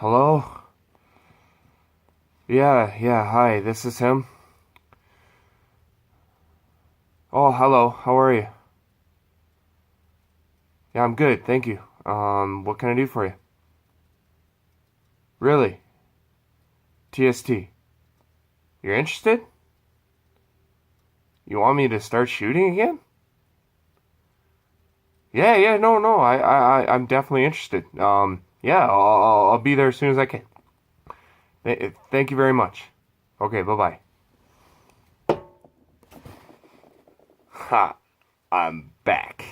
Hello? Yeah, hi, this is him. Oh, hello, how are you? Yeah, I'm good, thank you. What can I do for you? Really? TST. You're interested? You want me to start shooting again? Yeah, no, I'm definitely interested. Yeah, I'll be there as soon as I can. Thank you very much. Okay, bye-bye. Ha, I'm back.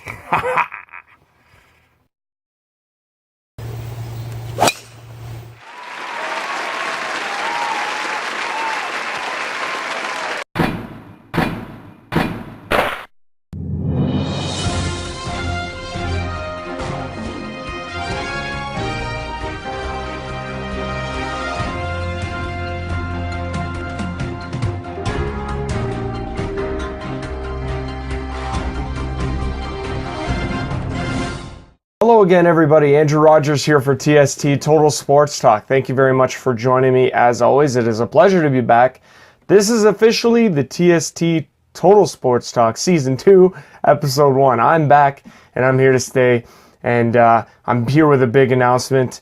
Hello again, everybody. Andrew Rogers here for TST Total Sports Talk. Thank you very much for joining me. As always, it is a pleasure to be back. This is officially the TST Total Sports Talk Season 2, Episode 1. I'm back, and I'm here to stay, and I'm here with a big announcement.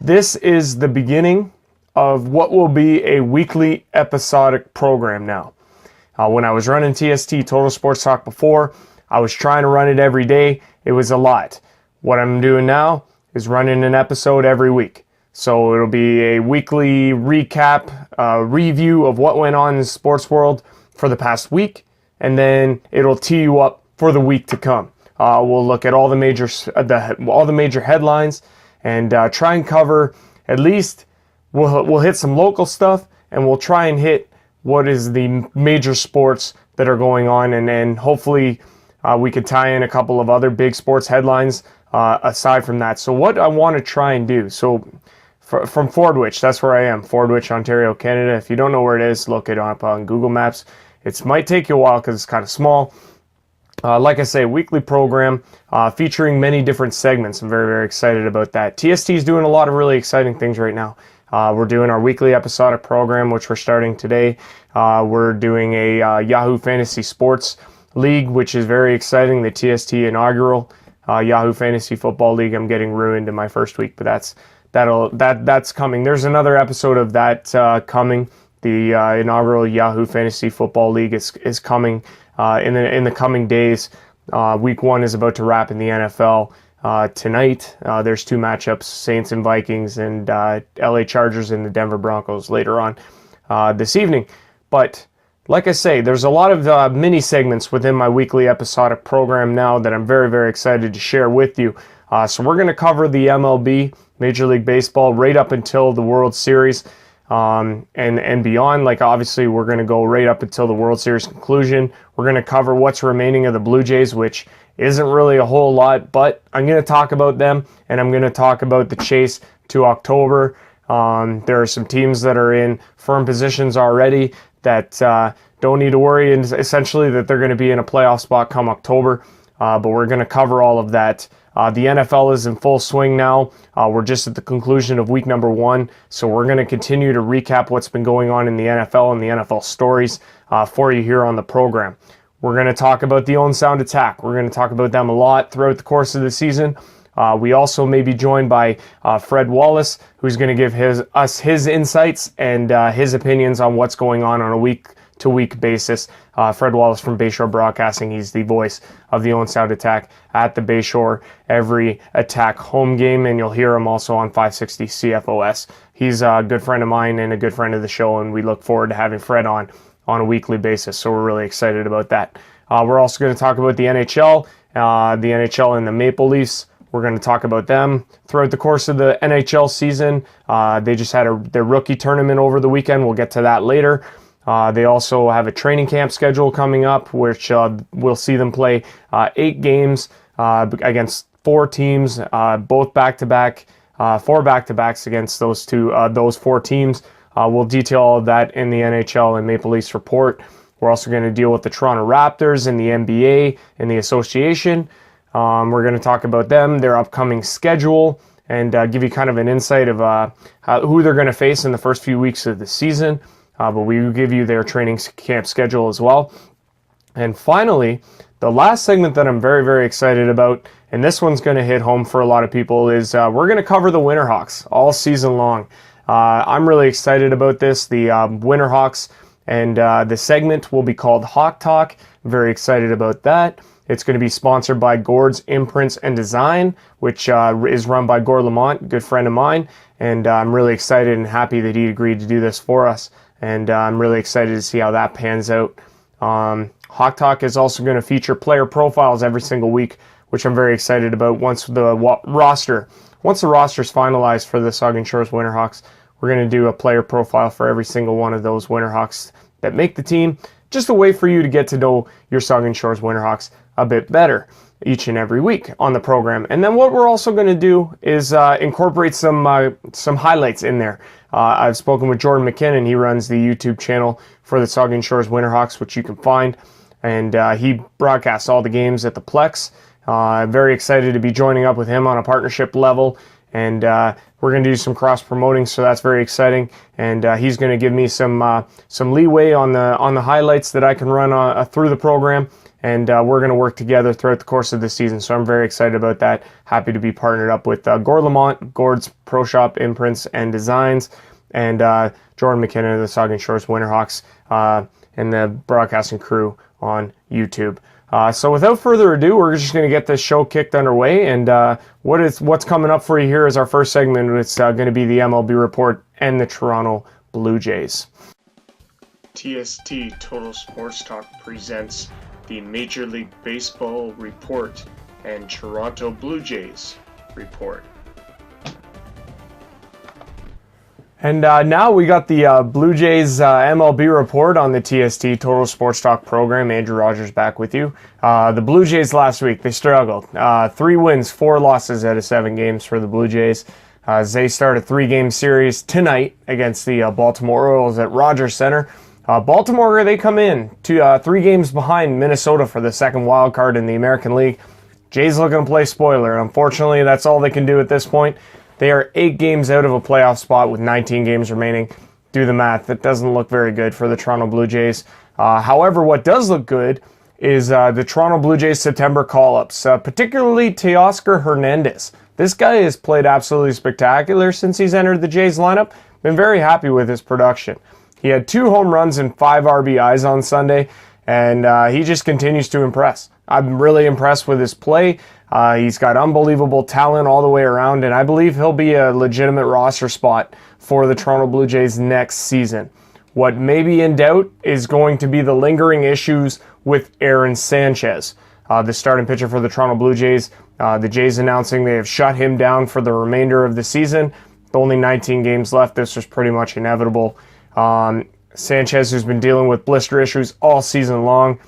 This is the beginning of what will be a weekly episodic program now. When I was running TST Total Sports Talk before, I was trying to run it every day. It was a lot. What I'm doing now is running an episode every week. So it'll be a weekly recap, review of what went on in the sports world for the past week, and then it'll tee you up for the week to come. We'll look at all the major headlines and try and cover at least. We'll hit some local stuff, and we'll try and hit what is the major sports that are going on, and then hopefully we could tie in a couple of other big sports headlines aside from that. So what I want to try and do, so from Fordwich, that's where I am, Fordwich, Ontario, Canada. If you don't know where it is, look it up on Google Maps. It might take you a while because it's kind of small. Like I say, weekly program featuring many different segments. I'm very, very excited about that. TST is doing a lot of really exciting things right now. We're doing our weekly episodic program, which we're starting today. We're doing a Yahoo Fantasy Sports League, which is very exciting, the TST inaugural Yahoo Fantasy Football League. I'm getting ruined in my first week, but that's coming. There's another episode of that coming. The inaugural Yahoo Fantasy Football League is coming in the coming days. Week 1 is about to wrap in the NFL tonight. There's 2 matchups, Saints and Vikings, and LA Chargers and the Denver Broncos later on this evening. But like I say, there's a lot of mini segments within my weekly episodic program now that I'm very, very excited to share with you. So we're going to cover the MLB, Major League Baseball, right up until the World Series and beyond. Like, obviously, we're going to go right up until the World Series conclusion. We're going to cover what's remaining of the Blue Jays, which isn't really a whole lot, but I'm going to talk about them, and I'm going to talk about the chase to October. There are some teams that are in firm positions already that don't need to worry, and essentially that they're going to be in a playoff spot come October. But we're going to cover all of that. The NFL is in full swing now. We're just at the conclusion of week number 1, so we're going to continue to recap what's been going on in the NFL and the NFL stories for you here on the program. We're going to talk about the Owen Sound Attack. We're going to talk about them a lot throughout the course of the season. We also may be joined by Fred Wallace, who's going to give us his insights and his opinions on what's going on a week-to-week basis. Fred Wallace from Bayshore Broadcasting. He's the voice of the Owen Sound Attack at the Bayshore every Attack home game, and you'll hear him also on 560 CFOS. He's a good friend of mine and a good friend of the show, and we look forward to having Fred on a weekly basis, so we're really excited about that. We're also going to talk about the NHL and the Maple Leafs. We're going to talk about them throughout the course of the NHL season. They just had their rookie tournament over the weekend. We'll get to that later. They also have a training camp schedule coming up, which we'll see them play 8 games against 4 teams, both back-to-back, 4 back-to-backs against those 4 teams. We'll detail all of that in the NHL and Maple Leafs report. We're also going to deal with the Toronto Raptors and the NBA and the association. We're going to talk about them, their upcoming schedule, and give you kind of an insight of who they're going to face in the first few weeks of the season. But we will give you their training camp schedule as well. And finally, the last segment that I'm very, very excited about, and this one's going to hit home for a lot of people, is we're going to cover the Winterhawks all season long. I'm really excited about this. The Winterhawks, and the segment will be called Hawk Talk. I'm very excited about that. It's going to be sponsored by Gord's Imprints and Design, which is run by Gord Lamont, good friend of mine. And I'm really excited and happy that he agreed to do this for us. And I'm really excited to see how that pans out. Hawk Talk is also going to feature player profiles every single week, which I'm very excited about. Once the roster is finalized for the Saugeen Shores WInterhawks, we're going to do a player profile for every single one of those WInterhawks that make the team. Just a way for you to get to know your Saugeen Shores WInterhawks a bit better each and every week on the program. And then what we're also going to do is incorporate some highlights in there. I've spoken with Jordan McKinnon. He runs the YouTube channel for the Saugeen Shores WInterhawks, which you can find. And he broadcasts all the games at the Plex. I'm very excited to be joining up with him on a partnership level. And we're going to do some cross-promoting, so that's very exciting. And he's going to give me some leeway on the highlights that I can run through the program. And we're going to work together throughout the course of the season. So I'm very excited about that. Happy to be partnered up with Gord Lamont, Gord's Pro Shop Imprints and Designs, and Jordan McKinnon of the Saugeen Shores WInterhawks, and the broadcasting crew on YouTube. So without further ado, we're just going to get this show kicked underway. And what's coming up for you here is our first segment. It's going to be the MLB report and the Toronto Blue Jays. TST Total Sports Talk presents the Major League Baseball report and Toronto Blue Jays report. And now we got the Blue Jays MLB report on the TST Total Sports Talk program. Andrew Rogers back with you. The Blue Jays last week, they struggled. 3 wins, 4 losses out of 7 games for the Blue Jays. They start a 3-game series tonight against the Baltimore Orioles at Rogers Center. Baltimore, they come in to 3 games behind Minnesota for the second wild card in the American League. Jays looking to play spoiler. Unfortunately, that's all they can do at this point. They are 8 games out of a playoff spot with 19 games remaining. Do the math. That doesn't look very good for the Toronto Blue Jays. However, what does look good is the Toronto Blue Jays September call-ups, particularly Teoscar Hernandez. This guy has played absolutely spectacular since he's entered the Jays lineup. Been very happy with his production. He had 2 home runs and 5 RBIs on Sunday, and he just continues to impress. I'm really impressed with his play. He's got unbelievable talent all the way around, and I believe he'll be a legitimate roster spot for the Toronto Blue Jays next season. What may be in doubt is going to be the lingering issues with Aaron Sanchez, the starting pitcher for the Toronto Blue Jays. The Jays announcing they have shut him down for the remainder of the season. With only 19 games left, this was pretty much inevitable. Sanchez, who's been dealing with blister issues all season long,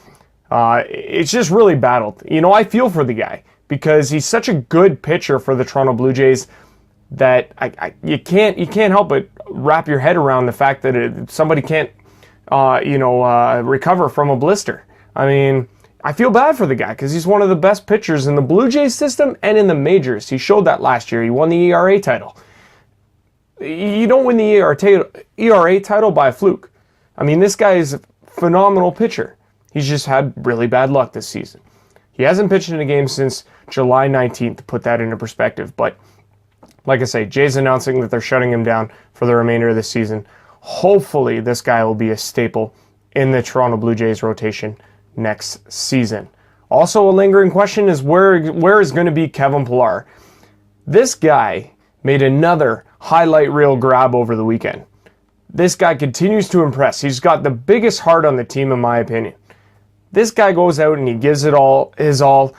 it's just really battled. You know, I feel for the guy because he's such a good pitcher for the Toronto Blue Jays that you can't help but wrap your head around the fact that somebody can't recover from a blister. I mean, I feel bad for the guy because he's one of the best pitchers in the Blue Jays system and in the majors. He showed that last year. He won the ERA title. You don't win the ERA title by a fluke. I mean, this guy is a phenomenal pitcher. He's just had really bad luck this season. He hasn't pitched in a game since July 19th, to put that into perspective. But like I say, Jay's announcing that they're shutting him down for the remainder of the season. Hopefully, this guy will be a staple in the Toronto Blue Jays rotation next season. Also, a lingering question is where is going to be Kevin Pillar? This guy made another highlight reel grab over the weekend. This guy continues to impress. He's got the biggest heart on the team, in my opinion. This guy goes out and he gives it all, his all,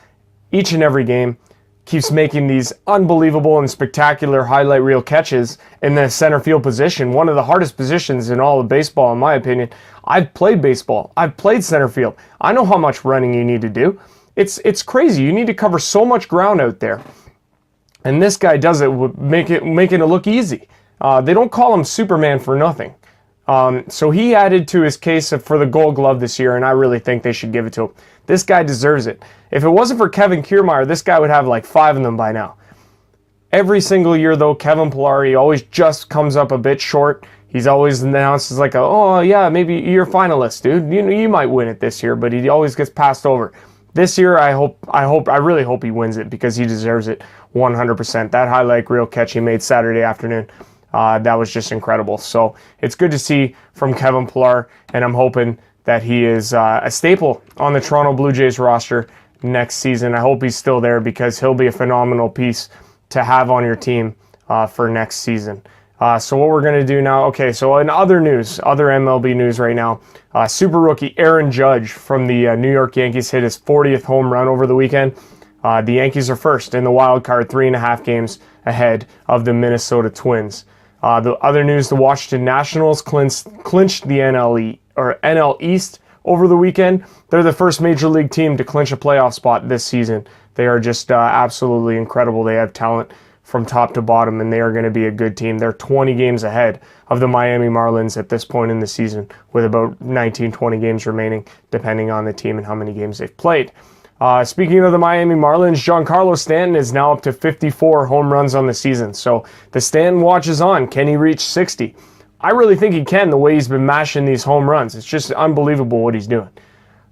each and every game. Keeps making these unbelievable and spectacular highlight reel catches in the center field position, one of the hardest positions in all of baseball, in my opinion. I've played baseball. I've played center field. I know how much running you need to do. It's crazy. You need to cover so much ground out there. And this guy does it, making it look easy. They don't call him Superman for nothing. So he added to his case for the Gold Glove this year, and I really think they should give it to him. This guy deserves it. If it wasn't for Kevin Kiermaier, this guy would have like 5 of them by now. Every single year, though, Kevin Pillar, he always just comes up a bit short. He's always announced as like, oh yeah, maybe you're a finalist, dude. You might win it this year, but he always gets passed over. This year, I really hope he wins it because he deserves it 100%. That highlight reel catch he made Saturday afternoon, that was just incredible. So it's good to see from Kevin Pillar, and I'm hoping that he is a staple on the Toronto Blue Jays roster next season. I hope he's still there because he'll be a phenomenal piece to have on your team for next season. So what we're going to do now, okay, so in other news, other MLB news right now, super rookie Aaron Judge from the New York Yankees hit his 40th home run over the weekend. The Yankees are first in the wild card, 3.5 games ahead of the Minnesota Twins. The other news, the Washington Nationals clinched the NL East over the weekend. They're the first major league team to clinch a playoff spot this season. They are just absolutely incredible. They have talent from top to bottom, and they are going to be a good team. They're 20 games ahead of the Miami Marlins at this point in the season, with about 19, 20 games remaining, depending on the team and how many games they've played. Speaking of the Miami Marlins, Giancarlo Stanton is now up to 54 home runs on the season. So the Stanton watch is on. Can he reach 60? I really think he can, the way he's been mashing these home runs. It's just unbelievable what he's doing.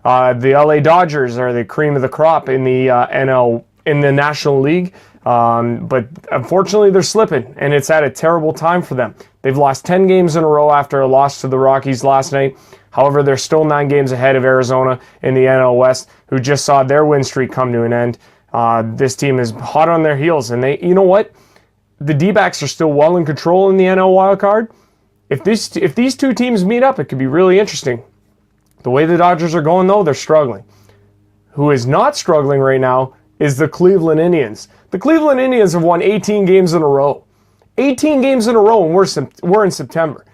The LA Dodgers are the cream of the crop in the National League, but unfortunately they're slipping, and it's at a terrible time for them. They've lost 10 games in a row after a loss to the Rockies last night. However, they're still 9 games ahead of Arizona in the NL West, who just saw their win streak come to an end. This team is hot on their heels, and you know what? The D-backs are still well in control in the NL wild card. If these two teams meet up, it could be really interesting. The way the Dodgers are going, though, they're struggling. Who is not struggling right now is the Cleveland Indians. The Cleveland Indians have won 18 games in a row. 18 games in a row, and we're in September.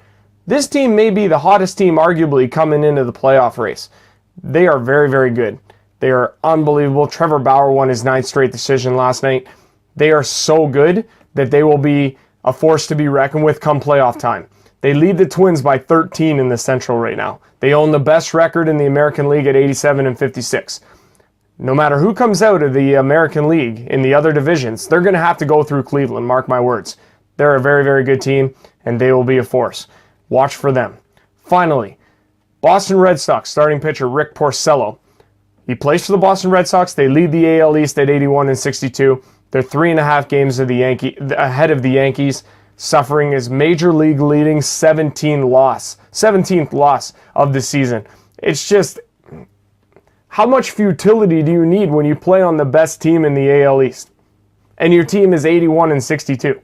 This team may be the hottest team, arguably, coming into the playoff race. They are very, very good. They are unbelievable. Trevor Bauer won his 9th straight decision last night. They are so good that they will be a force to be reckoned with come playoff time. They lead the Twins by 13 in the Central right now. They own the best record in the American League at 87-56. No matter who comes out of the American League in the other divisions, they're going to have to go through Cleveland, mark my words. They're a very, very good team, and they will be a force. Watch for them. Finally, Boston Red Sox starting pitcher Rick Porcello. He plays for the Boston Red Sox. They lead the AL East at 81-62. They're 3.5 games ahead of the Yankees, suffering his major league leading 17th loss of the season. It's just, how much futility do you need when you play on the best team in the AL East? And your team is 81-62.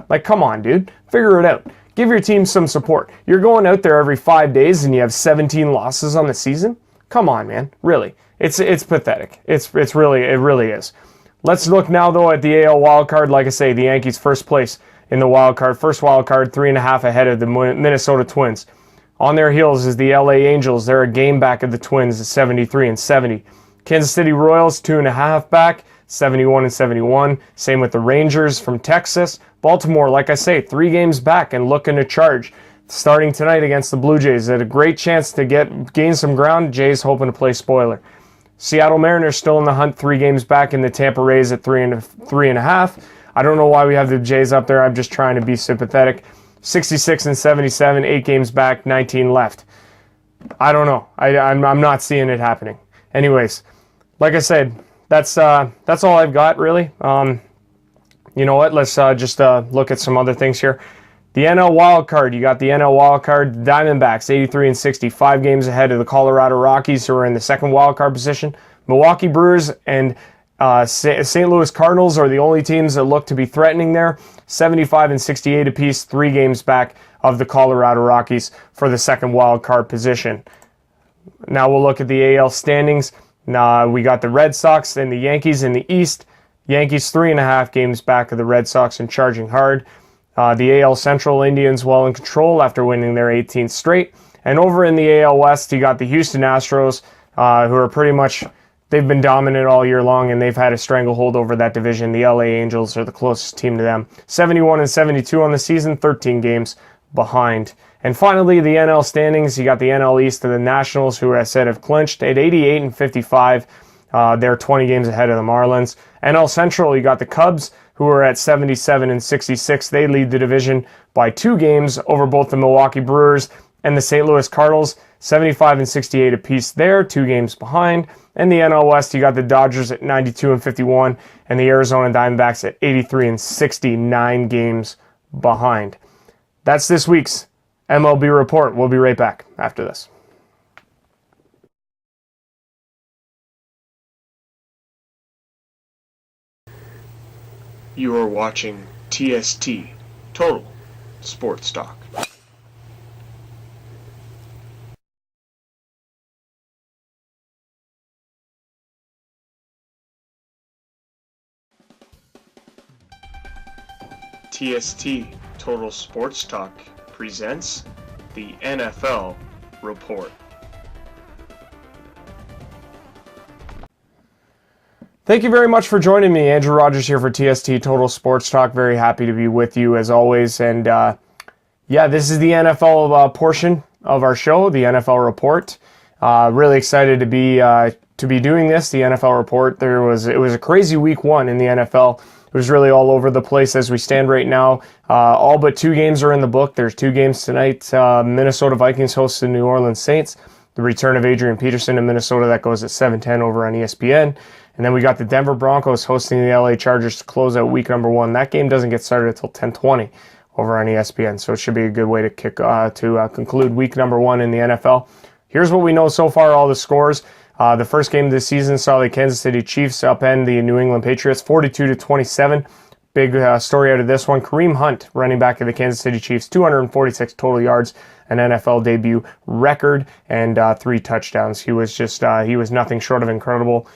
Like, come on, dude. Figure it out. Give your team some support. You're going out there every 5 days and you have 17 losses on the season? Come on, man. Really. It's pathetic. It really is. Let's look now, though, at the AL wildcard. Like I say, the Yankees first place in the wildcard. First wildcard, 3.5 ahead of the Minnesota Twins. On their heels is the LA Angels. They're a game back of the Twins at 73-70. Kansas City Royals, 2.5 back, 71-71. Same with the Rangers from Texas. Baltimore, like I say, 3 games back and looking to charge. Starting tonight against the Blue Jays. They had a great chance to gain some ground. Jays hoping to play spoiler. Seattle Mariners still in the hunt, 3 games back in the Tampa Rays at 3.5. I don't know why we have the Jays up there. I'm just trying to be sympathetic. 66-77, 8 games back, 19 left. I don't know. I'm not seeing it happening. Anyways, like I said, that's all I've got, really. You know what? Let's just look at some other things here. The NL wildcard, you got the NL wildcard, Diamondbacks, 83-60, 5 games ahead of the Colorado Rockies, who are in the second wildcard position. Milwaukee Brewers and St. Louis Cardinals are the only teams that look to be threatening there. 75-68 apiece, 3 games back of the Colorado Rockies for the second wildcard position. Now we'll look at the AL standings. We got the Red Sox and the Yankees in the East. Yankees 3.5 games back of the Red Sox and charging hard. The AL Central, Indians well in control after winning their 18th straight. And over in the AL West, you got the Houston Astros, who are pretty much, they've been dominant all year long, and they've had a stranglehold over that division. The LA Angels are the closest team to them. 71-72 on the season, 13 games behind. And finally, the NL standings, you got the NL East and the Nationals, who I said have clinched at 88-55. They're 20 games ahead of the Marlins. NL Central, you got the Cubs, who are at 77 and 66. They lead the division by 2 games over both the Milwaukee Brewers and the St. Louis Cardinals, 75 and 68 apiece there, 2 games behind. In the NL West, you got the Dodgers at 92 and 51, and the Arizona Diamondbacks at 83 and 69 games behind. That's this week's MLB Report. We'll be right back after this. You are watching TST Total Sports Talk. TST Total Sports Talk presents the NFL Report. Thank you very much for joining me. Andrew Rogers here for TST Total Sports Talk. Very happy to be with you as always. And this is the NFL portion of our show, the NFL Report. Really excited to be doing this, the NFL Report. It was a crazy week 1 in the NFL. It was really all over the place as we stand right now. All but 2 games are in the book. There's 2 games tonight. Minnesota Vikings host the New Orleans Saints. The return of Adrian Peterson to Minnesota, that goes at 7:10 over on ESPN. And then we got the Denver Broncos hosting the LA Chargers to close out week number 1. That game doesn't get started until 10:20 over on ESPN, so it should be a good way to conclude week number 1 in the NFL. Here's what we know so far, all the scores. The first game of the season saw the Kansas City Chiefs upend the New England Patriots 42-27. Big story out of this one. Kareem Hunt, running back of the Kansas City Chiefs, 246 total yards, an NFL debut record, and 3 touchdowns. He was nothing short of incredible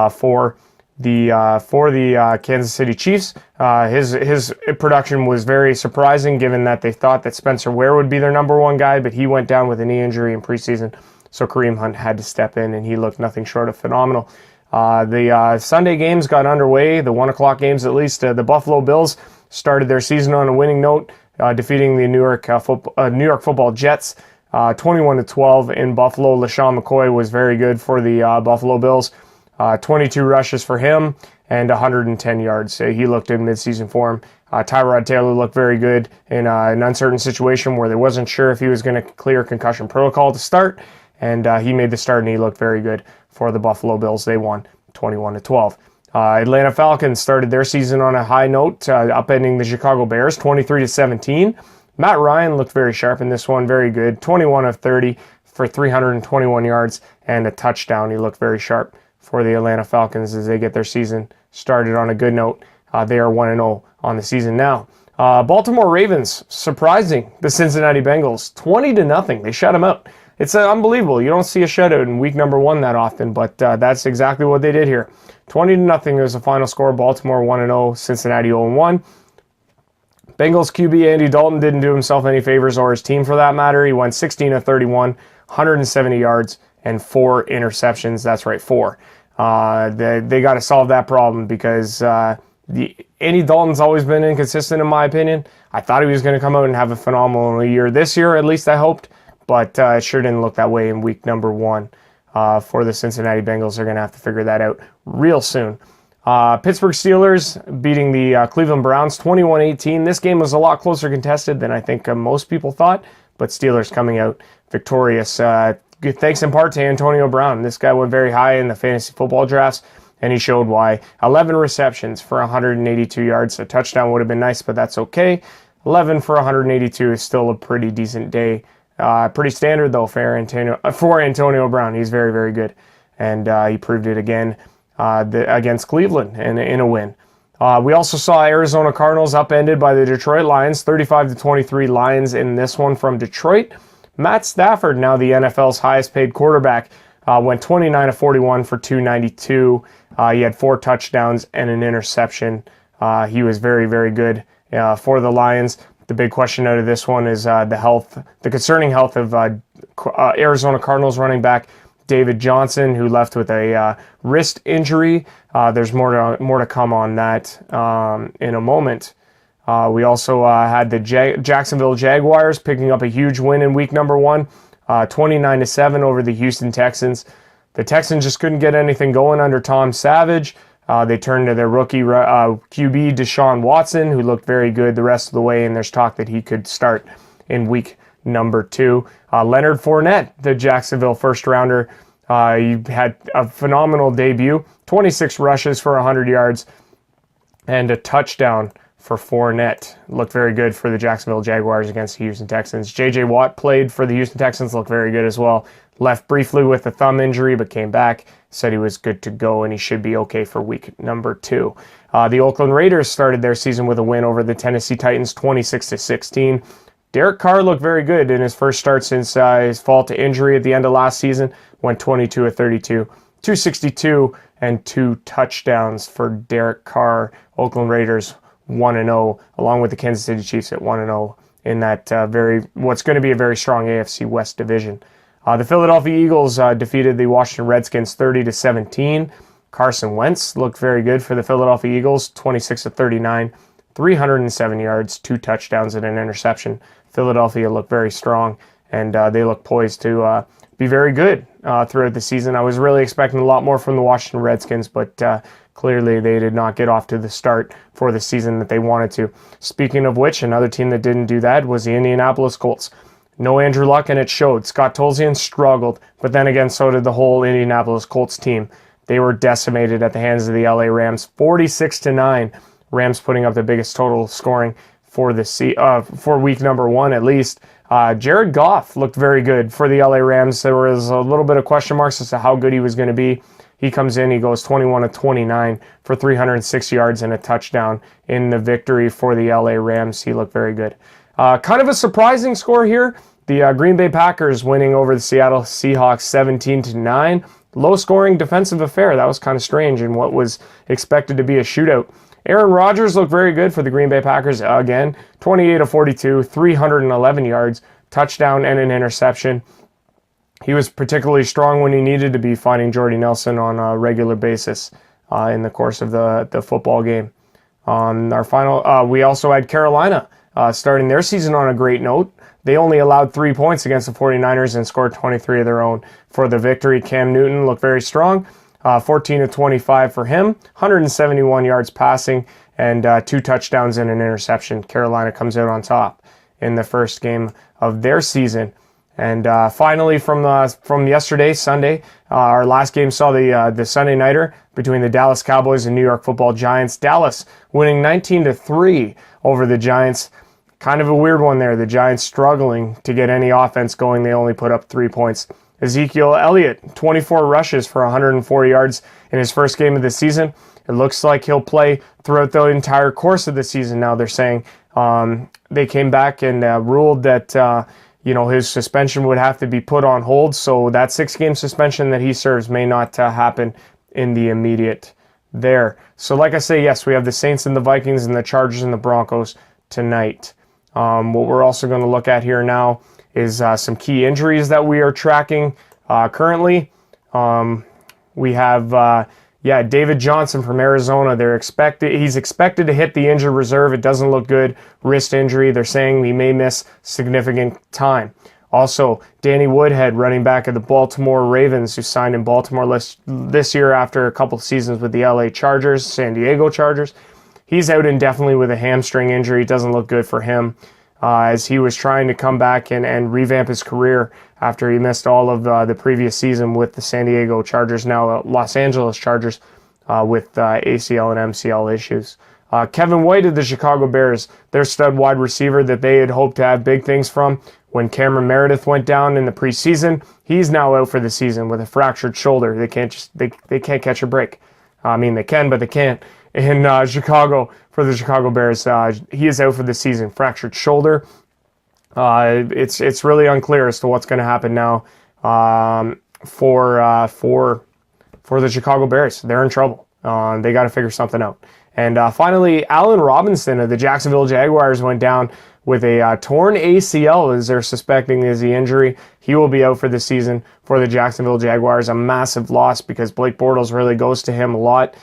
for the Kansas City Chiefs. His production was very surprising, given that they thought that Spencer Ware would be their number 1 guy, but he went down with a knee injury in preseason. So Kareem Hunt had to step in, and he looked nothing short of phenomenal. The Sunday games got underway, the 1 o'clock games at least. The Buffalo Bills started their season on a winning note, defeating the New York Football Jets 21-12 in Buffalo. LaShawn McCoy was very good for the Buffalo Bills. 22 rushes for him and 110 yards. He looked in midseason form. Tyrod Taylor looked very good in an uncertain situation where they wasn't sure if he was going to clear concussion protocol to start. And he made the start, and he looked very good for the Buffalo Bills. They won 21-12. Atlanta Falcons started their season on a high note, upending the Chicago Bears 23-17. Matt Ryan looked very sharp in this one, very good. 21 of 30 for 321 yards and a touchdown. He looked very sharp for the Atlanta Falcons as they get their season started on a good note. They are 1-0 on the season now. Baltimore Ravens surprising the Cincinnati Bengals 20-0. They shut them out. It's unbelievable. You don't see a shutout in week number 1 that often, but that's exactly what they did here. 20-0 was the final score. Baltimore 1-0, Cincinnati 0-1. Bengals QB Andy Dalton didn't do himself any favors, or his team for that matter. He went 16 of 31, 170 yards, and 4 interceptions. That's right, 4. They got to solve that problem because Andy Dalton's always been inconsistent in my opinion. I thought he was going to come out and have a phenomenal year this year, at least I hoped. But it sure didn't look that way in week number 1 for the Cincinnati Bengals. They're going to have to figure that out real soon. Pittsburgh Steelers beating the Cleveland Browns 21-18. This game was a lot closer contested than I think most people thought, but Steelers coming out victorious. Thanks in part to Antonio Brown. This guy went very high in the fantasy football drafts, and he showed why. 11 receptions for 182 yards. A touchdown would have been nice, but that's okay. 11 for 182 is still a pretty decent day. Pretty standard, though, for Antonio Brown. He's very, very good. And he proved it again against Cleveland in a win. We also saw Arizona Cardinals upended by the Detroit Lions, 35-23 Lions in this one from Detroit. Matt Stafford, now the NFL's highest paid quarterback, went 29-41 for 292. He had 4 touchdowns and an interception. He was very, very good for the Lions. The big question out of this one is the concerning health of Arizona Cardinals running back David Johnson, who left with a wrist injury. There's more to come on that in a moment. We also had the Jacksonville Jaguars picking up a huge win in week number 1, 29-7 over the Houston Texans. The Texans just couldn't get anything going under Tom Savage. They turned to their rookie QB, Deshaun Watson, who looked very good the rest of the way, and there's talk that he could start in week number 2. Leonard Fournette, the Jacksonville first-rounder, he had a phenomenal debut, 26 rushes for 100 yards and a touchdown for Fournette. Looked very good for the Jacksonville Jaguars against the Houston Texans. J.J. Watt played for the Houston Texans, looked very good as well. Left briefly with a thumb injury, but came back, said he was good to go, and he should be okay for week number 2. The Oakland Raiders started their season with a win over the Tennessee Titans, 26-16. Derek Carr looked very good in his first start since his fall to injury at the end of last season. Went 22 of 32, 262, and 2 touchdowns for Derek Carr. Oakland Raiders 1-0, along with the Kansas City Chiefs at 1-0 in that what's going to be a very strong AFC West division. The Philadelphia Eagles defeated the Washington Redskins 30-17. Carson Wentz looked very good for the Philadelphia Eagles, 26 of 39, 307 yards, 2 touchdowns and an interception. Philadelphia looked very strong, and they look poised to be very good throughout the season. I was really expecting a lot more from the Washington Redskins, but clearly they did not get off to the start for the season that they wanted to. Speaking of which, another team that didn't do that was the Indianapolis Colts. No Andrew Luck, and it showed. Scott Tolzien struggled, but then again, so did the whole Indianapolis Colts team. They were decimated at the hands of the LA Rams, 46-9. Rams putting up the biggest total scoring for for week number 1 at least. Jared Goff looked very good for the LA Rams. There was a little bit of question marks as to how good he was going to be. He comes in, he goes 21 of 29 for 306 yards and a touchdown in the victory for the LA Rams. He looked very good. Kind of a surprising score here. The Green Bay Packers winning over the Seattle Seahawks 17-9. Low-scoring defensive affair. That was kind of strange in what was expected to be a shootout. Aaron Rodgers looked very good for the Green Bay Packers again. 28 of 42, 311 yards, touchdown and an interception. He was particularly strong when he needed to be, finding Jordy Nelson on a regular basis in the course of the football game. We also had Carolina starting their season on a great note. They only allowed 3 points against the 49ers and scored 23 of their own for the victory. Cam Newton looked very strong. 14 of 25 for him, 171 yards passing, and 2 touchdowns and an interception. Carolina comes out on top in the first game of their season. And finally, from yesterday, Sunday, our last game saw the Sunday nighter between the Dallas Cowboys and New York Football Giants. Dallas winning 19-3 over the Giants. Kind of a weird one there. The Giants struggling to get any offense going. They only put up 3 points. Ezekiel Elliott, 24 rushes for 104 yards in his first game of the season. It looks like he'll play throughout the entire course of the season now. They're saying they came back and ruled that his suspension would have to be put on hold. So that 6-game suspension that he serves may not happen in the immediate there. So like I say, yes, we have the Saints and the Vikings and the Chargers and the Broncos tonight. What we're also going to look at here now is some key injuries that we are tracking currently. We have David Johnson from Arizona. He's expected to hit the injured reserve. It doesn't look good. Wrist injury. They're saying he may miss significant time. Also, Danny Woodhead, running back of the Baltimore Ravens, who signed in Baltimore this year after a couple seasons with the LA Chargers, San Diego Chargers. He's out indefinitely with a hamstring injury. It doesn't look good for him as he was trying to come back and revamp his career after he missed all of the previous season with the San Diego Chargers, now Los Angeles Chargers, with ACL and MCL issues. Kevin White of the Chicago Bears, their stud wide receiver that they had hoped to have big things from when Cameron Meredith went down in the preseason. He's now out for the season with a fractured shoulder. They can't catch a break. I mean, they can, but they can't. In Chicago, for the Chicago Bears, he is out for the season. Fractured shoulder. It's really unclear as to what's going to happen now for the Chicago Bears. They're in trouble. They got to figure something out. And finally, Allen Robinson of the Jacksonville Jaguars went down with a torn ACL, as they're suspecting is the injury. He will be out for the season for the Jacksonville Jaguars. A massive loss because Blake Bortles really goes to him a lot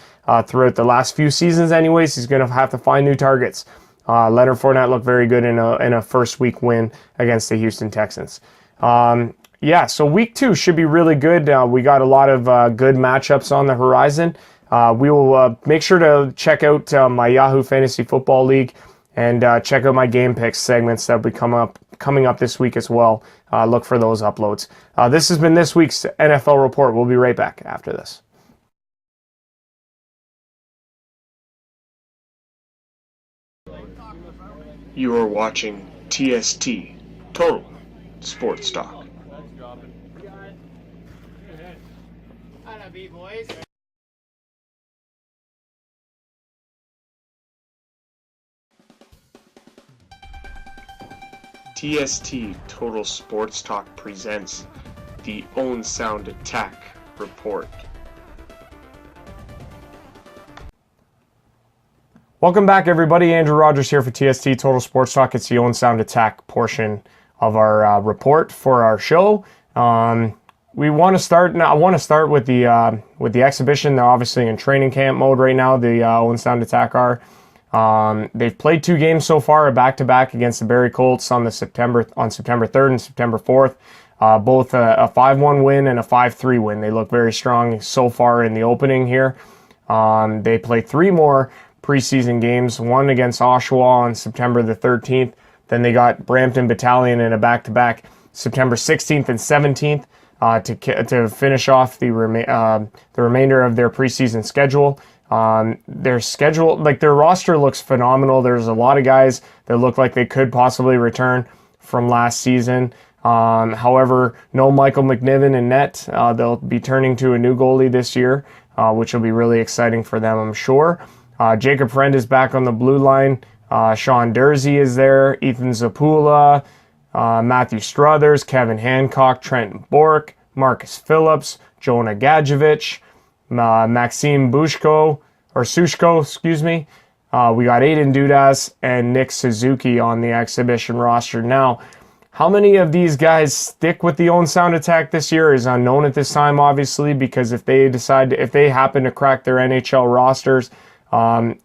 throughout the last few seasons anyways. He's going to have to find new targets. Leonard Fournette looked very good in a first week win against the Houston Texans. So week 2 should be really good. We got a lot of good matchups on the horizon. We will make sure to check out my Yahoo Fantasy Football League and check out my game picks segments that will be coming up this week as well. Look for those uploads. This has been this week's NFL Report. We'll be right back after this. You are watching TST Total Sports Talk. TST Total Sports Talk presents the Owen Sound Attack Report. Welcome back, everybody. Andrew Rogers here for TST Total Sports Talk. It's the Owen Sound Attack portion of our report for our show. We want to start now. I want to start with the exhibition. They're obviously in training camp mode right now. The Owen Sound Attack are. They've played 2 games so far, a back-to-back against the Barrie Colts on September 3rd and September 4th. Both a 5-1 win and a 5-3 win. They look very strong so far in the opening here. They play 3 more preseason games, one against Oshawa on September the 13th. Then they got Brampton Battalion in a back-to-back September 16th and 17th to finish off the remainder of their preseason schedule. Their roster looks phenomenal. There's a lot of guys that look like they could possibly return from last season. However, no Michael McNiven in net. They'll be turning to a new goalie this year, which will be really exciting for them, I'm sure. Jacob Friend is back on the blue line. Sean Dursey is there. Ethan Zapula, Matthew Struthers, Kevin Hancock, Trenton Bork, Marcus Phillips, Jonah Gadjevich, Maxime Sushko, we got Aiden Dudas and Nick Suzuki on the exhibition roster. Now, how many of these guys stick with the Owen Sound Attack this year is unknown at this time, obviously, because if they happen to crack their NHL rosters,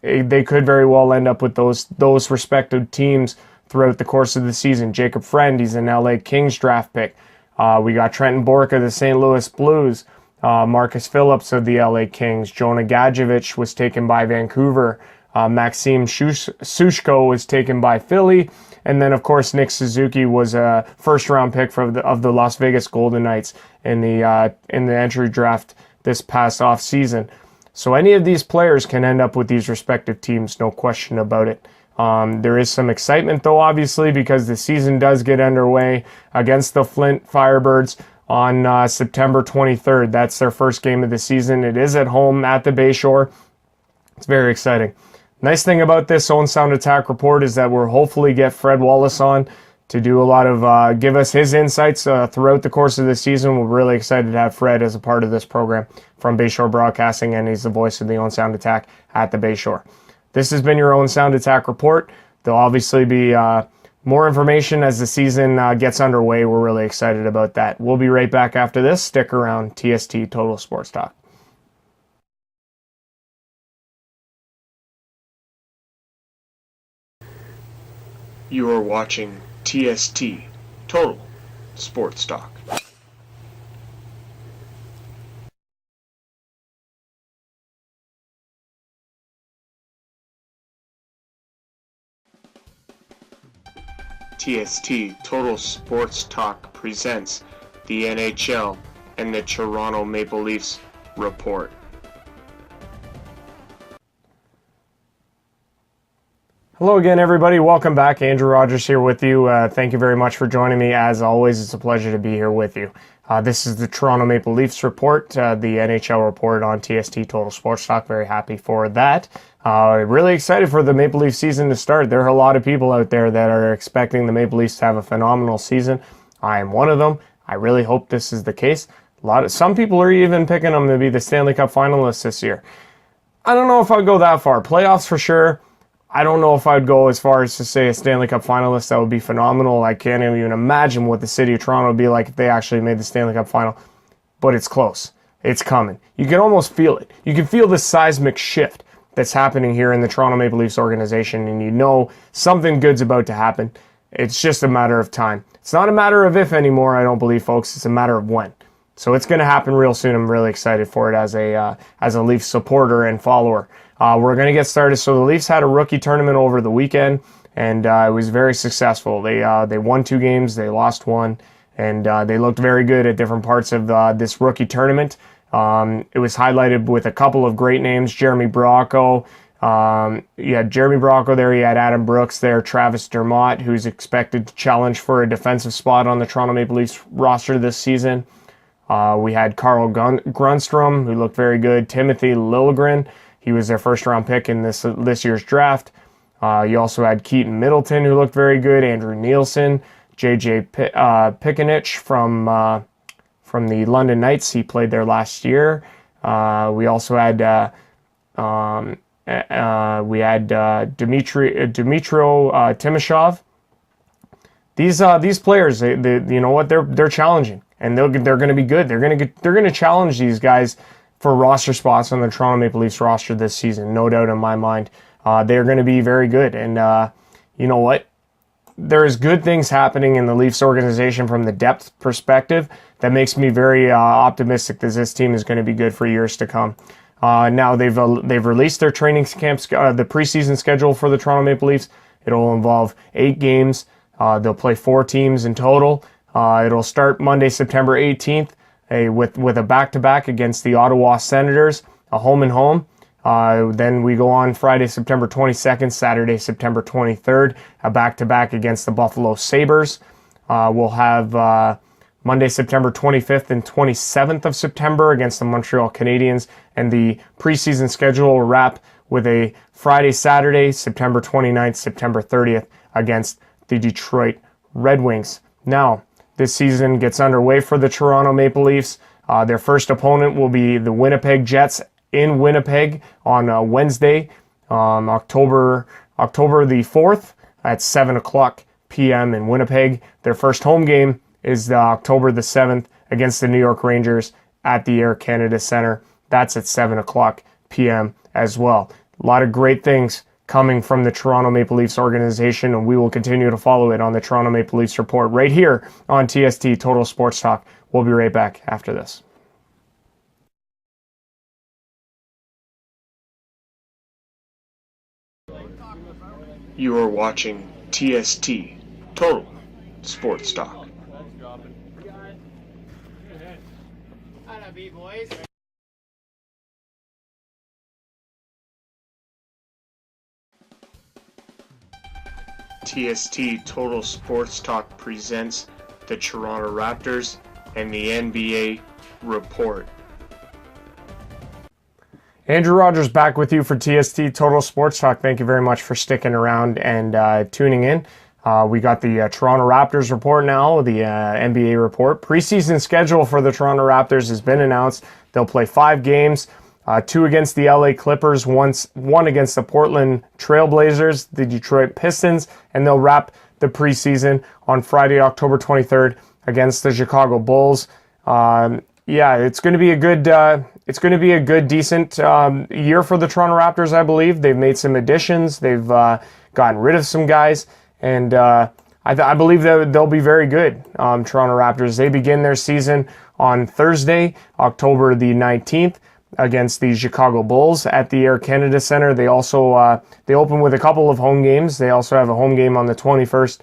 they could very well end up with those respective teams throughout the course of the season. Jacob Friend, he's an LA Kings draft pick. We got Trenton Bork of the St. Louis Blues. Marcus Phillips of the LA Kings. Jonah Gadjevich was taken by Vancouver. Maxime Sushko was taken by Philly. And then, of course, Nick Suzuki was a first-round pick of the Las Vegas Golden Knights in the entry draft this past off-season. So any of these players can end up with these respective teams, no question about it. There is some excitement, though, obviously, because the season does get underway against the Flint Firebirds on September 23rd. That's their first game of the season. It is at home at the Bayshore. It's very exciting. Nice thing about this Owen Sound Attack report is that we'll hopefully get Fred Wallace on to do a lot of, give us his insights throughout the course of the season. We're really excited to have Fred as a part of this program from Bayshore Broadcasting, and he's the voice of the Owen Sound Attack at the Bayshore. This has been your Owen Sound Attack report. There'll obviously be more information as the season gets underway. We're really excited about that. We'll be right back after this. Stick around. TST Total Sports Talk. You are watching TST Total Sports Talk. TST Total Sports Talk presents the NHL and the Toronto Maple Leafs report. Hello again, everybody. Welcome back. Andrew Rogers here with you. Thank you very much for joining me. As always, it's a pleasure to be here with you. This is the Toronto Maple Leafs report, the NHL report on TST Total Sports Talk. Very happy for that. Really excited for the Maple Leaf season to start. There are a lot of people out there that are expecting the Maple Leafs to have a phenomenal season. I am one of them. I really hope this is the case. Some people are even picking them to be the Stanley Cup finalists this year. I don't know if I'd go that far. Playoffs for sure. I don't know if I'd go as far as to say a Stanley Cup finalist. That would be phenomenal. I can't even imagine what the city of Toronto would be like if they actually made the Stanley Cup final. But it's close. It's coming. You can almost feel it. You can feel the seismic shift that's happening here in the Toronto Maple Leafs organization, and you know something good's about to happen. It's just a matter of time. It's not a matter of if anymore, I don't believe, folks. It's a matter of when. So it's going to happen real soon. I'm really excited for it as a Leafs supporter and follower. We're going to get started. So the Leafs had a rookie tournament over the weekend, and it was very successful. They won 2 games, they lost 1, and they looked very good at different parts of this rookie tournament. It was highlighted with a couple of great names. Jeremy Bracco. You had Jeremy Bracco there. You had Adam Brooks there. Travis Dermott, who's expected to challenge for a defensive spot on the Toronto Maple Leafs roster this season. We had Carl Grundstrom, who looked very good. Timothy Liljegren, he was their first-round pick in this year's draft. You also had Keaton Middleton, who looked very good. Andrew Nielsen, J.J. Pikanich from the London Knights. He played there last year. We also had Dmitro Timashov. These players, you know what, they're challenging, and they're going to be good. They're going to challenge these guys for roster spots on the Toronto Maple Leafs roster this season, no doubt in my mind. They're going to be very good, and you know what? There's good things happening in the Leafs organization from the depth perspective that makes me very optimistic that this team is going to be good for years to come. Now they've released their training camps, the preseason schedule for the Toronto Maple Leafs. It'll involve 8 games. They'll play 4 teams in total. It'll start Monday, September 18th, with a back-to-back against the Ottawa Senators, a home and home. Then we go on Friday, September 22nd, Saturday, September 23rd, a back-to-back against the Buffalo Sabres. We'll have Monday, September 25th and 27th of September against the Montreal Canadiens, and the preseason schedule will wrap with a Friday, Saturday, September 29th, September 30th against the Detroit Red Wings. Now, this season gets underway for the Toronto Maple Leafs. Their first opponent will be the Winnipeg Jets in Winnipeg on Wednesday, October the 4th at 7 o'clock p.m. in Winnipeg. Their first home game is October the 7th against the New York Rangers at the Air Canada Centre. That's at 7 o'clock p.m. as well. A lot of great things coming from the Toronto Maple Leafs organization, and we will continue to follow it on the Toronto Maple Leafs Report right here on TST Total Sports Talk. We'll be right back after this. You are watching TST Total Sports Talk. TST Total Sports Talk presents the Toronto Raptors and the NBA Report. Andrew Rogers back with you for TST Total Sports Talk. Thank you very much for sticking around and tuning in. We got the Toronto Raptors report now, the NBA report. Preseason schedule for the Toronto Raptors has been announced. They'll play 5 games, 2 against the LA Clippers, 1 against the Portland Trailblazers, the Detroit Pistons, and they'll wrap the preseason on Friday, October 23rd against the Chicago Bulls. It's going to be a good, decent year for the Toronto Raptors, I believe. They've made some additions. They've gotten rid of some guys, and I believe that they'll be very good. Toronto Raptors, they begin their season on Thursday, October the 19th, against the Chicago Bulls at the Air Canada Centre. They also they open with a couple of home games. They also have a home game on the 21st,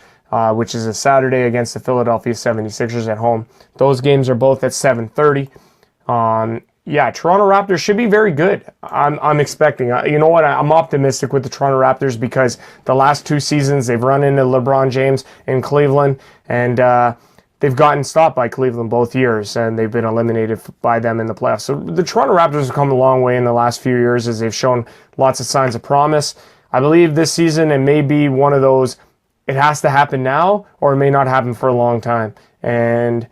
which is a Saturday against the Philadelphia 76ers at home. Those games are both at 7:30. Toronto Raptors should be very good. I'm expecting. You know what? I'm optimistic with the Toronto Raptors because the last 2 seasons they've run into LeBron James in Cleveland, and they've gotten stopped by Cleveland both years, and they've been eliminated by them in the playoffs. So the Toronto Raptors have come a long way in the last few years as they've shown lots of signs of promise. I believe this season it may be one of those, it has to happen now or it may not happen for a long time. And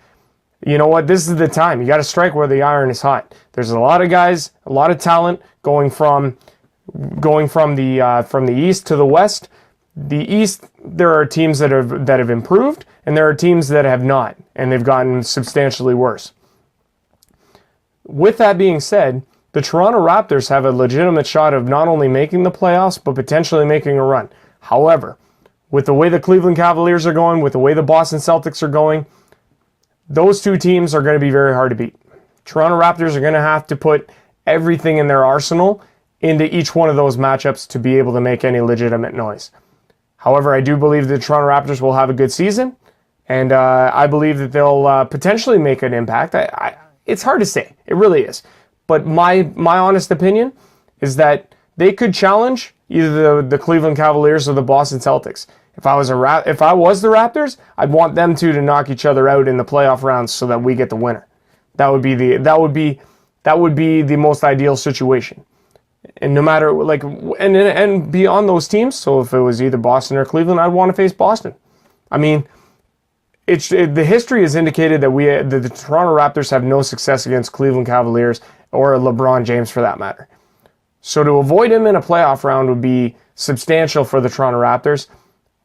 you know what? This is the time. You got to strike where the iron is hot. There's a lot of guys, a lot of talent going from the east to the west. The East, there are teams that have improved, and there are teams that have not, and they've gotten substantially worse. With that being said, the Toronto Raptors have a legitimate shot of not only making the playoffs, but potentially making a run. However, with the way the Cleveland Cavaliers are going, with the way the Boston Celtics are going, those two teams are going to be very hard to beat. Toronto Raptors are going to have to put everything in their arsenal into each one of those matchups to be able to make any legitimate noise. However, I do believe the Toronto Raptors will have a good season, and I believe that they'll potentially make an impact. It's hard to say. It really is. But my honest opinion is that they could challenge either the Cleveland Cavaliers or the Boston Celtics. If I was the Raptors, I'd want them two to knock each other out in the playoff rounds so that we get the winner. That would be the most ideal situation. And no matter and beyond those teams, so if it was either Boston or Cleveland, I'd want to face Boston. I mean, the history has indicated that the Toronto Raptors have no success against Cleveland Cavaliers or LeBron James for that matter. So to avoid him in a playoff round would be substantial for the Toronto Raptors.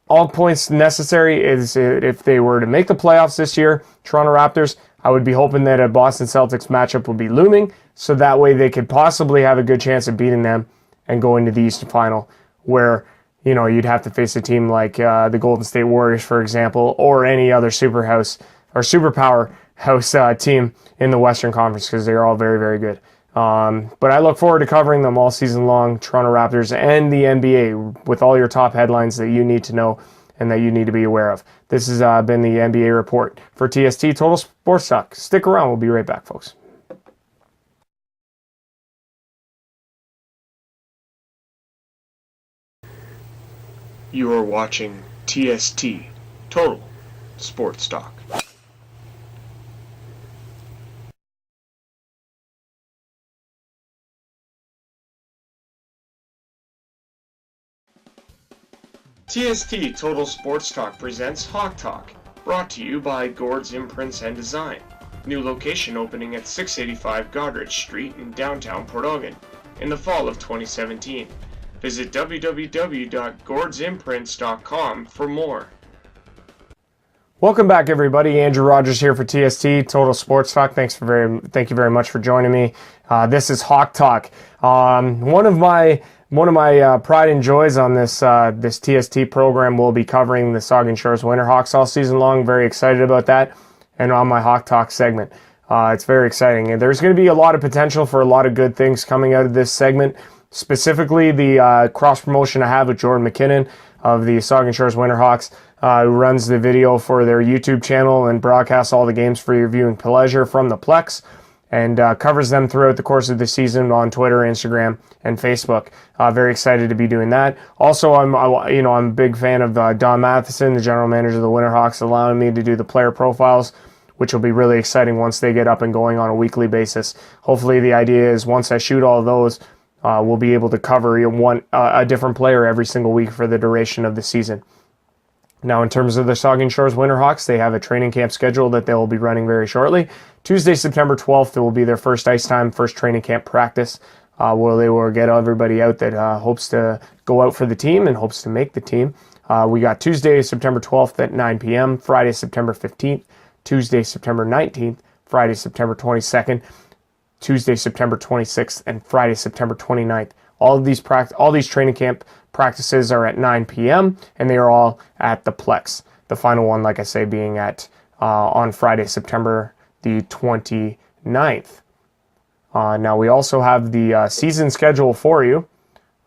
All points necessary is if they were to make the playoffs this year, Toronto Raptors, I would be hoping that a Boston Celtics matchup would be looming, so that way they could possibly have a good chance of beating them and going to the Eastern Final, where you'd have to face a team like the Golden State Warriors, for example, or any other superpower house team in the Western Conference, because they're all very, very good. But I look forward to covering them all season long, Toronto Raptors and the NBA, with all your top headlines that you need to know and that you need to be aware of. This has been the NBA Report for TST Total Sports Talk. Stick around. We'll be right back, folks. You are watching TST Total Sports Talk. TST Total Sports Talk presents Hawk Talk, brought to you by Gord's Imprints and Design. New location opening at 685 Goderich Street in downtown Port Elgin in the fall of 2017. Visit www.gordsimprints.com for more. Welcome back, everybody. Andrew Rogers here for TST Total Sports Talk. Thank you very much for joining me. This is Hawk Talk. One of my pride and joys on this TST program will be covering the Saugeen Shores WInterhawks all season long. Very excited about that. And on my Hawk Talk segment, it's very exciting. And there's going to be a lot of potential for a lot of good things coming out of this segment. Specifically, the cross promotion I have with Jordan McKinnon of the Saugeen Shores WInterhawks, who runs the video for their YouTube channel and broadcasts all the games for your viewing pleasure from the Plex, and covers them throughout the course of the season on Twitter, Instagram, and Facebook. Very excited to be doing that. Also, I'm a big fan of Don Matheson, the general manager of the Winterhawks, allowing me to do the player profiles, which will be really exciting once they get up and going on a weekly basis. Hopefully, the idea is once I shoot all of those, we'll be able to cover a different player every single week for the duration of the season. Now, in terms of the Saugeen Shores WInterhawks, they have a training camp schedule that they'll be running very shortly. Tuesday, September 12th, it will be their first ice time, first training camp practice, where they will get everybody out that hopes to go out for the team and hopes to make the team. We got Tuesday, September 12th at 9 p.m., Friday, September 15th, Tuesday, September 19th, Friday, September 22nd, Tuesday, September 26th, and Friday, September 29th. All these training camp practices are at 9 p.m. and they are all at the Plex. The final one, like I say, being on Friday, September the 29th. Now we also have the season schedule for you,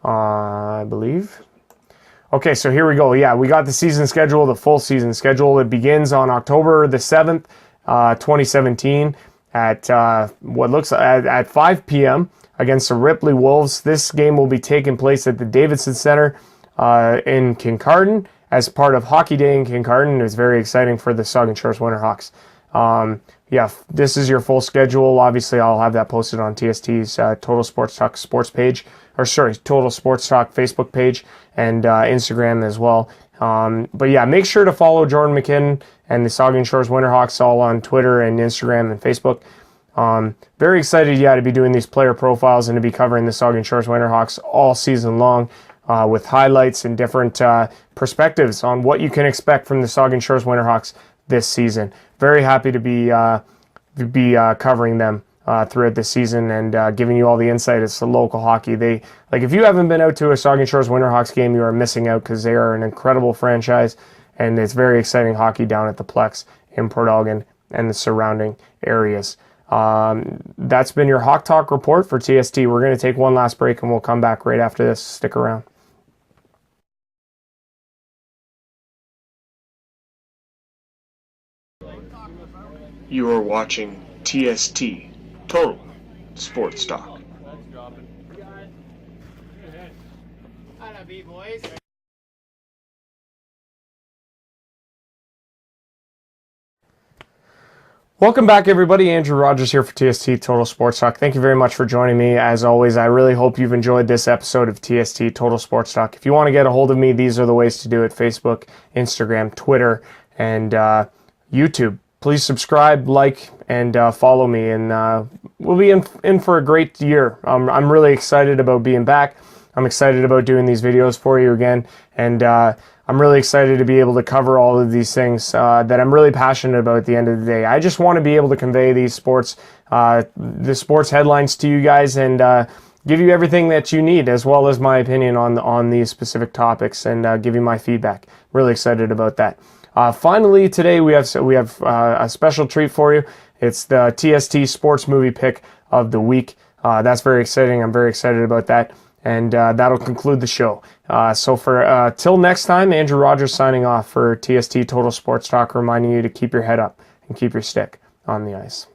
I believe. Okay, so here we go. Yeah, we got the season schedule, the full season schedule. It begins on October the 7th, 2017 at at 5 p.m. against the Ripley Wolves. This game will be taking place at the Davidson Center in Kincardine as part of Hockey Day in Kincardine. It's very exciting for the Saugeen Shores WInterhawks. This is your full schedule. Obviously, I'll have that posted on TST's Total Sports Talk Total Sports Talk Facebook page and Instagram as well. Make sure to follow Jordan McKinnon and the Saugeen Shores WInterhawks all on Twitter and Instagram and Facebook. Very excited, to be doing these player profiles and to be covering the Saugeen Shores WInterhawks all season long with highlights and different perspectives on what you can expect from the Saugeen Shores WInterhawks this season. Very happy to be covering them throughout the season and giving you all the insight as to local hockey. If you haven't been out to a Saugeen Shores WInterhawks game, you are missing out because they are an incredible franchise and it's very exciting hockey down at the Plex in Port Elgin and the surrounding areas. That's been your Hawk Talk report for TST. We're going to take one last break and we'll come back right after this. Stick around. You are watching TST Total Sports Talk. Welcome back, everybody. Andrew Rogers here for TST Total Sports Talk. Thank you very much for joining me. As always, I really hope you've enjoyed this episode of TST Total Sports Talk. If you want to get a hold of me, these are the ways to do it: Facebook, Instagram, Twitter, and YouTube. Please subscribe, like, and follow me, and we'll be in for a great year. I'm really excited about being back. I'm excited about doing these videos for you again, and I'm really excited to be able to cover all of these things that I'm really passionate about at the end of the day. I just want to be able to convey these the sports headlines to you guys, and give you everything that you need, as well as my opinion on these specific topics, and give you my feedback. Really excited about that. Finally, today we have a special treat for you. It's the TST Sports Movie Pick of the Week. That's very exciting. I'm very excited about that. And that'll conclude the show. So for till next time, Andrew Rogers signing off for TST Total Sports Talk, reminding you to keep your head up and keep your stick on the ice.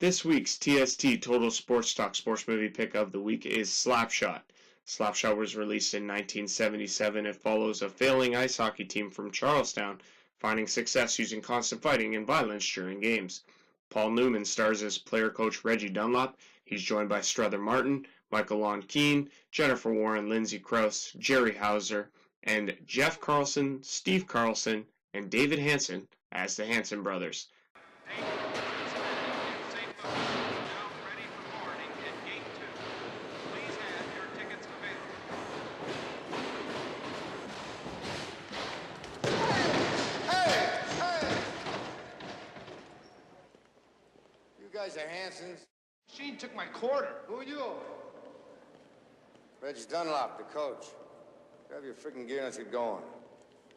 This week's TST Total Sports Talk Sports Movie Pick of the Week is Slapshot. Slapshot was released in 1977. It follows a failing ice hockey team from Charlestown finding success using constant fighting and violence during games. Paul Newman stars as player-coach Reggie Dunlop. He's joined by Struther Martin, Michael Lon Keane, Jennifer Warren, Lindsay Krause, Jerry Hauser, and Jeff Carlson, Steve Carlson, and David Hansen as the Hansen brothers. Guys are Hansons. She took my quarter. Who are you? Reggie Dunlop, the coach. Grab your freaking gear and let's get going.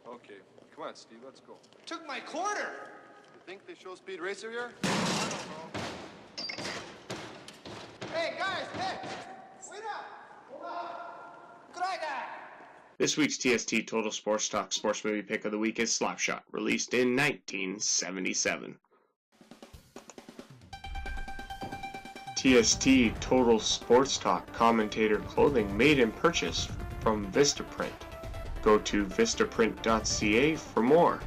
Okay. Come on, Steve, let's go. Took my quarter! You think they show Speed Racer here? I don't know. Hey, guys, hey! Wait up! Hold on! Good eye, guy! This week's TST Total Sports Talk Sports Movie Pick of the Week is Slapshot, released in 1977. TST Total Sports Talk commentator clothing made and purchased from Vistaprint. Go to vistaprint.ca for more.